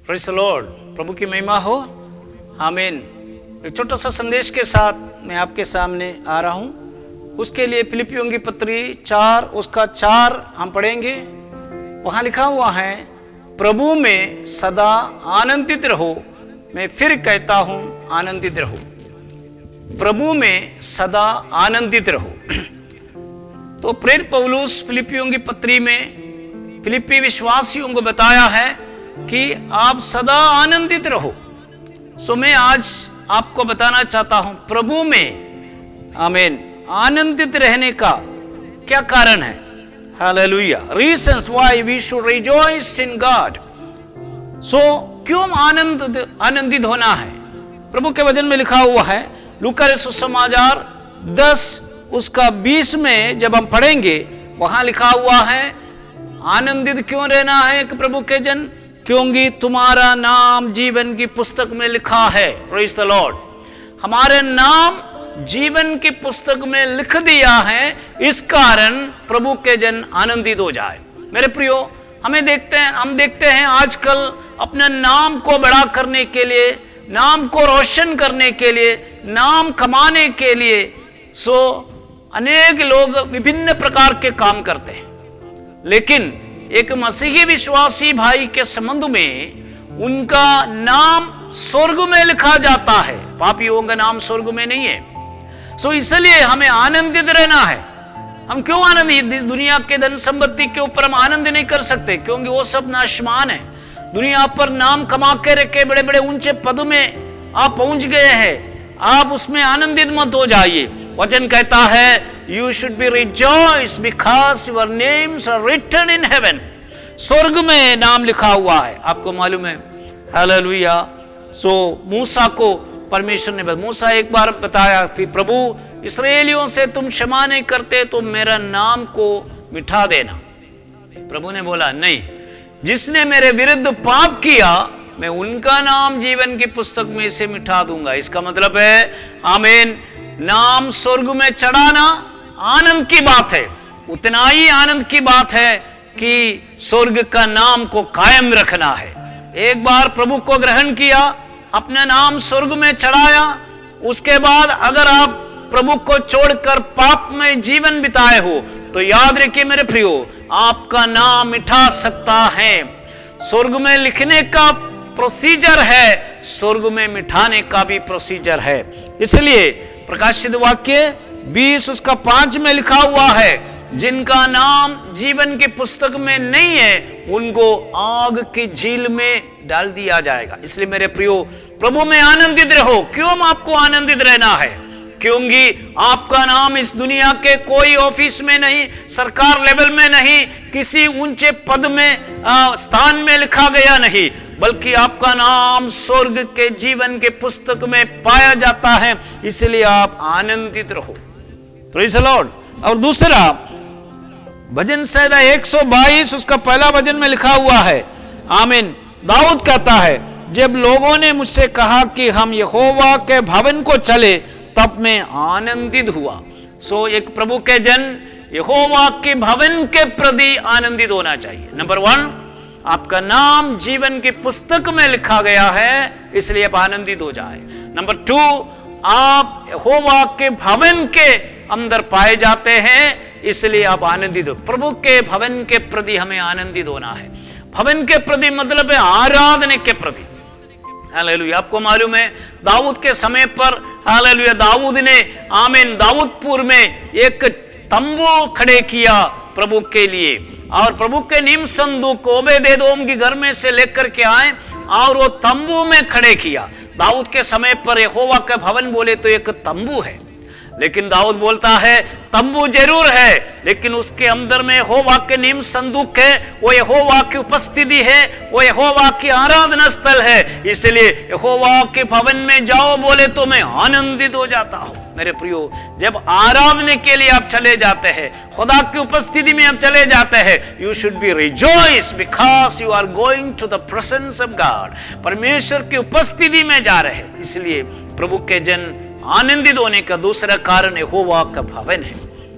Praise the Lord. प्रभु की महिमा हो, आमीन। एक छोटा सा संदेश के साथ मैं आपके सामने आ रहा हूँ। उसके लिए फिलिपियों की पत्री 4 उसका 4 हम पढ़ेंगे। वहाँ लिखा हुआ है, प्रभु में सदा आनंदित रहो। मैं फिर कहता हूँ आनंदित रहो। प्रभु में सदा आनंदित रहो। तो प्रेरित पौलुस फिलिपियों की पत्री में फिलिपी विश्वासियों को बताया है कि आप सदा आनंदित रहो। सो मैं आज आपको बताना चाहता हूं प्रभु में, आमीन, आनंदित रहने का क्या कारण है। Hallelujah. Reasons why we should rejoice in God. So क्यों आनंदित होना है। प्रभु के वचन में लिखा हुआ है, लूका सुसमाचार 10 उसका 20 में जब हम पढ़ेंगे, वहां लिखा हुआ है आनंदित क्यों रहना है एक प्रभु के जन, क्योंकि तुम्हारा नाम जीवन की पुस्तक में लिखा है। Praise the Lord. हमारे नाम जीवन की पुस्तक में लिख दिया है, इस कारण प्रभु के जन आनंदित हो जाए। मेरे प्रियो, हम देखते हैं आजकल अपने नाम को बड़ा करने के लिए, नाम को रोशन करने के लिए, नाम कमाने के लिए अनेक लोग विभिन्न प्रकार के काम करते हैं। लेकिन एक मसीही विश्वासी भाई के संबंध में उनका नाम स्वर्ग में लिखा जाता है, पापियों का नाम स्वर्ग में नहीं है। इसलिए हमें आनंदित रहना है। हम क्यों आनंदित, दुनिया के धन संपत्ति के ऊपर हम आनंद नहीं कर सकते, क्योंकि वो सब नाशमान है। दुनिया पर नाम कमा के रखे, बड़े बड़े ऊंचे पद में आप पहुंच गए हैं, आप उसमें आनंदित मत हो जाइए। वचन कहता है, You should be rejoiced because your names are written in heaven. स्वर्ग में नाम लिखा हुआ है, आपको मालूम है। हालेलुया। मूसा को परमेश्वर ने मूसा एक बार बताया कि प्रभु, इस्राएलियों से तुम क्षमा नहीं करते तो मेरा नाम को मिटा देना। प्रभु ने बोला, नहीं, जिसने मेरे विरुद्ध पाप किया मैं उनका नाम जीवन की पुस्तक में से मिटा दूंगा। इसका मतलब है, आमीन, नाम स्वर्ग में चढ़ाना आनंद की बात है। उतना ही आनंद की बात है कि स्वर्ग का नाम को कायम रखना है। एक बार प्रभु को ग्रहण किया, अपना नाम स्वर्ग में चढ़ाया, उसके बाद अगर आप प्रभु को छोड़कर पाप में जीवन बिताए हो तो याद रखिए मेरे प्रियो, आपका नाम मिटा सकता है। स्वर्ग में लिखने का प्रोसीजर है, स्वर्ग में मिटाने का भी प्रोसीजर है। इसलिए प्रकाशित वाक्य 20 उसका 5 में लिखा हुआ है, जिनका नाम जीवन की पुस्तक में नहीं है उनको आग की झील में डाल दिया जाएगा। इसलिए मेरे प्रियो, प्रभु में आनंदित रहो। क्यों आपको आनंदित रहना है? क्योंकि आपका नाम इस दुनिया के कोई ऑफिस में नहीं, सरकार लेवल में नहीं, किसी ऊंचे पद में स्थान में लिखा गया नहीं, बल्कि आपका नाम स्वर्ग के जीवन के पुस्तक में पाया जाता है। इसलिए आप आनंदित रहो। Praise the Lord. और दूसरा, भजन संहिता 122 उसका पहला भजन में लिखा हुआ है, आमीन, दाऊद कहता है, जब लोगों ने मुझसे कहा कि हम यहोवा के भवन को चले तब मैं आनंदित हुआ। एक प्रभु के जन यहोवा के भवन के प्रति आनंदित होना चाहिए। नंबर 1, आपका नाम जीवन की पुस्तक में लिखा गया है, इसलिए आप आनंदित हो जाए। नंबर 2, आप यहोवा के भवन के अंदर पाए जाते हैं, इसलिए आप आनंदित हो। प्रभु के भवन के प्रति हमें आनंदित होना है। भवन के प्रति मतलब है आराधना के प्रति। हालेलुया। आपको मालूम है, दाऊद के समय पर, हालेलुया, दाऊद ने, आमीन, दाऊदपुर में एक तंबू खड़े किया प्रभु के लिए, और प्रभु के निम संदूक को ओबेदेदोम के घर में से लेकर के आए और वो तंबू में खड़े किया। दाऊद के समय पर यहोवा का भवन बोले तो एक तंबू है, लेकिन दाऊद बोलता है तंबू जरूर है, लेकिन उसके अंदर में यहोवा के निम संदूक है, वो यहोवा की उपस्थिति है, वो यहोवा की आराधना स्थल है। इसलिए यहोवा के भवन में जाओ बोले तो मैं आनंदित हो जाता हूं। मेरे प्रियो, जब आराधना के लिए आप चले जाते हैं, खुदा की उपस्थिति में आप चले जाते हैं, you should be rejoice because you are going to the presence of God. परमेश्वर की उपस्थिति में जा रहे हैं। इसलिए प्रभु के जन आनंदित होने का दूसरा कारण यहोवा का भवन है।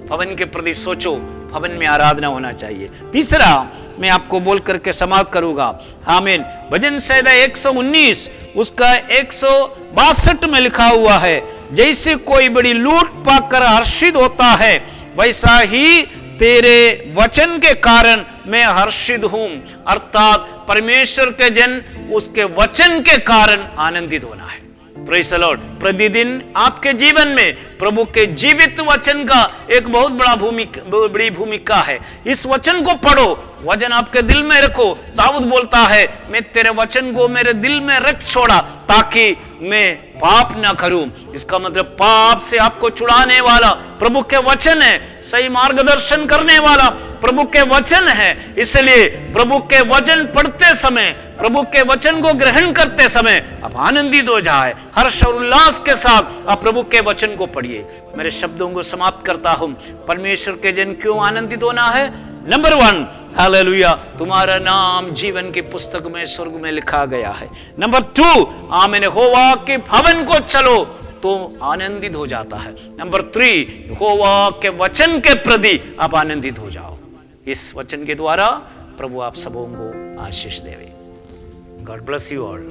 भवन के प्रति सोचो, भवन में आराधना होना चाहिए। तीसरा, मैं आपको बोल करके समाप्त करूंगा। आमीन। भजन संहिता 119 उसका 162 में लिखा हुआ है, जैसे कोई बड़ी लूट पाकर हर्षित होता है, वैसा ही तेरे वचन के कारण मैं हर्षित हूं। अर्थात परमेश्वर के जन उसके वचन के कारण आनंदित होना है। Praise the Lord. प्रतिदिन आपके जीवन में प्रभु के जीवित वचन का एक बहुत बड़ी भूमिका है। इस वचन को पढ़ो, वचन आपके दिल में रखो। दाऊद बोलता है, मैं तेरे वचन को मेरे दिल में रख छोड़ा ताकि मैं पाप ना करूं। इसका मतलब पाप से आपको छुड़ाने वाला प्रभु के वचन है, सही मार्गदर्शन करने वाला प्रभु के वचन है। इसलिए प्रभु के वचन पढ़ते समय, प्रभु के वचन को ग्रहण करते समय आप आनंदित हो जाए, हर्ष और उल्लास के साथ आप प्रभु के वचन को पढ़िए। मेरे शब्दों को समाप्त करता हूं। परमेश्वर के जन क्यों आनंदित होना है? नंबर 1, हालेलुया, तुम्हारा नाम जीवन की पुस्तक में स्वर्ग में लिखा गया है। नंबर 2, आमीन, यहोवा के भवन को चलो तो आनंदित हो जाता है। नंबर 3, यहोवा के वचन के प्रति आप आनंदित हो जाओ। इस वचन के द्वारा प्रभु आप सबों को आशीष देवे। God bless you all.